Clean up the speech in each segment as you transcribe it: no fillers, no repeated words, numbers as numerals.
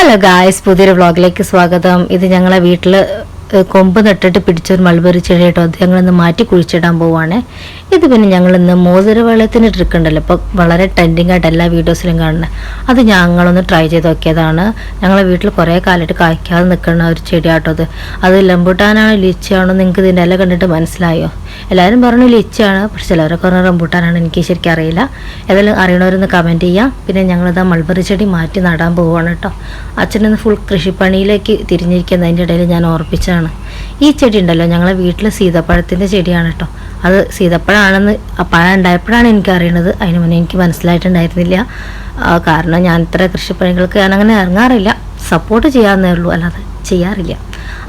Hello guys, പുതിയൊരു വ്ളോഗിലേക്ക് സ്വാഗതം. ഇത് ഞങ്ങളെ വീട്ടിൽ കൊമ്പ് നട്ടിട്ട് പിടിച്ചൊരു മൾബറി ചെടി കേട്ടോ. അത് ഞങ്ങളിന്ന് മാറ്റി കുഴിച്ചിടാൻ പോവുകയാണ്. ഇത് പിന്നെ ഞങ്ങളിന്ന് മോതിരവെള്ളത്തിന് ട്രിക്ക് ഉണ്ടല്ലോ, ഇപ്പോൾ വളരെ ട്രെൻഡിങ് ആയിട്ട് എല്ലാ വീഡിയോസിലും കാണുന്നത്. അത് ഞങ്ങളൊന്ന് ട്രൈ ചെയ്ത് നോക്കിയതാണ്. ഞങ്ങളെ വീട്ടിൽ കുറേ കാലമായിട്ട് കായ്ക്കാതെ നിൽക്കുന്ന ഒരു ചെടി കേട്ടോ. അത് റംബൂട്ടാനാണോ ലിച്ചിയാണോ നിങ്ങൾക്ക് ഇതിൻ്റെ ഇല കണ്ടിട്ട് മനസ്സിലായോ? എല്ലാവരും പറഞ്ഞു ലിച്ചിയാണ്, പക്ഷെ ചിലവരൊക്കെ പറഞ്ഞ റംബൂട്ടാനാണ്. എനിക്ക് ശരിക്കും അറിയില്ല. ഏതായാലും അറിയണവരൊന്ന് കമൻറ്റ് ചെയ്യാം. പിന്നെ ഞങ്ങളിത് മൾബറി ചെടി മാറ്റി നടാൻ പോവുകയാണ് കേട്ടോ. അച്ഛനൊന്ന് ഫുൾ കൃഷിപ്പണിയിലേക്ക് തിരിഞ്ഞിരിക്കുന്നതിൻ്റെ ഇടയിൽ ഞാൻ ഓർപ്പിച്ചാണ്. ഈ ചെടി ഉണ്ടല്ലോ, ഞങ്ങളെ വീട്ടിൽ സീതപ്പഴത്തിൻ്റെ ചെടിയാണ് കേട്ടോ. അത് സീതപ്പഴമാണെന്ന് പഴം ഉണ്ടായപ്പോഴാണ് എനിക്ക് അറിയണത്. അതിന് മുന്നേ എനിക്ക് മനസ്സിലായിട്ടുണ്ടായിരുന്നില്ല. കാരണം ഞാൻ ഇത്ര കൃഷിപ്പണികൾക്ക് ഞാനങ്ങനെ ഇറങ്ങാറില്ല. സപ്പോർട്ട് ചെയ്യാമെന്നേ ഉള്ളൂ, അല്ലാതെ ചെയ്യാറില്ല.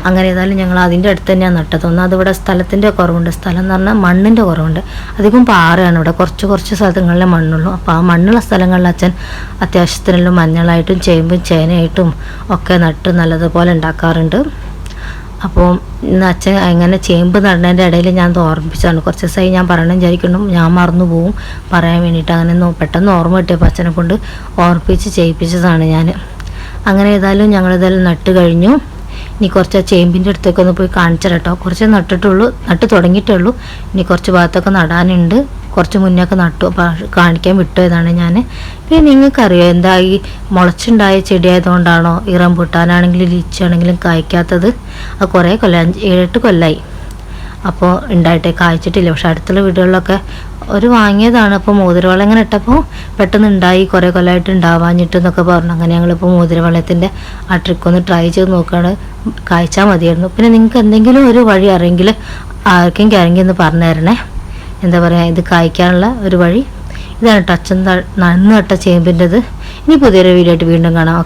അങ്ങനെ ഏതായാലും ഞങ്ങൾ അതിൻ്റെ അടുത്ത് തന്നെയാണ് നട്ടത്. ഒന്നാമത് ഇവിടെ സ്ഥലത്തിൻ്റെ കുറവുണ്ട്. സ്ഥലം എന്ന് പറഞ്ഞാൽ മണ്ണിൻ്റെ കുറവുണ്ട്. അധികം പാറയാണ് ഇവിടെ. കുറച്ച് സ്ഥലങ്ങളിലെ മണ്ണുള്ളൂ. അപ്പോൾ ആ മണ്ണുള്ള സ്ഥലങ്ങളിൽ അച്ഛൻ അത്യാവശ്യത്തിനെല്ലാം മഞ്ഞളായിട്ടും ചേമ്പും ചേനയായിട്ടും ഒക്കെ നട്ട് നല്ലതുപോലെ ഉണ്ടാക്കാറുണ്ട്. അപ്പോൾ ഇന്ന് അച്ഛൻ എങ്ങനെ ചേമ്പ് നടുന്നതിൻ്റെ ഇടയിൽ ഞാൻ ഓർമ്മിപ്പിച്ചാണ്. കുറച്ച് ദിവസമായി ഞാൻ പറയണം വിചാരിക്കുന്നു, ഞാൻ മറന്നു പോവും പറയാൻ വേണ്ടിയിട്ട്. അങ്ങനെ പെട്ടെന്ന് ഓർമ്മ കിട്ടിയപ്പോൾ അച്ഛനെ കൊണ്ട് ഓർമ്മിപ്പിച്ച് ചെയ്യിപ്പിച്ചതാണ് ഞാൻ. അങ്ങനെ ഏതായാലും ഞങ്ങളിതെല്ലാം നട്ട് കഴിഞ്ഞു. ഇനി കുറച്ച് ചേമ്പിൻ്റെ അടുത്തൊക്കെ ഒന്ന് പോയി കാണിച്ചു കേട്ടോ. കുറച്ച് നട്ട് തുടങ്ങിയിട്ടുള്ളൂ. ഇനി കുറച്ച് ഭാഗത്തൊക്കെ നടാനുണ്ട്. കുറച്ച് മുന്നൊക്കെ നട്ടു, അപ്പോൾ കാണിക്കാൻ വിട്ടുപോയതാണ് ഞാൻ. പിന്നെ നിങ്ങൾക്കറിയോ എന്താ ഈ മുളച്ചുണ്ടായ ചെടിയായതുകൊണ്ടാണോ ഈ റംബൂട്ടാനാണെങ്കിലും ലിച്ചിയാണെങ്കിലും കായ്ക്കാത്തത്? അത് കുറേ കൊല്ലം 7-8 കൊല്ലമായി അപ്പോൾ ഉണ്ടായിട്ടേ കായ്ച്ചിട്ടില്ല. പക്ഷെ അടുത്തുള്ള വീടുകളിലൊക്കെ ഒരു വാങ്ങിയതാണ്. അപ്പോൾ മോതിരവെള്ളം ഇങ്ങനെ ഇട്ടപ്പോൾ പെട്ടെന്ന് ഉണ്ടായി, കുറേ കൊല്ലമായിട്ട് ഉണ്ടാവാഞ്ഞിട്ടെന്നൊക്കെ പറഞ്ഞു. അങ്ങനെ ഞങ്ങളിപ്പോൾ മോതിരവെള്ളത്തിൻ്റെ ആ ട്രിക്കൊന്ന് ട്രൈ ചെയ്ത് നോക്കുകയാണ്. കായ്ച്ചാൽ മതിയായിരുന്നു. പിന്നെ നിങ്ങൾക്ക് എന്തെങ്കിലും ഒരു വഴി അറിയെങ്കിൽ ആർക്കെങ്കിലും ഒന്ന് പറഞ്ഞു തരണേ. എന്താ പറയുക, ഇത് കായ്ക്കാനുള്ള ഒരു വഴി. ഇതാണ് ടച്ച് നന്ന് നട്ട ചേമ്പിൻ്റെത്. ഇനി പുതിയൊരു വീഡിയോ ആയിട്ട് വീണ്ടും കാണാം. ഓക്കെ.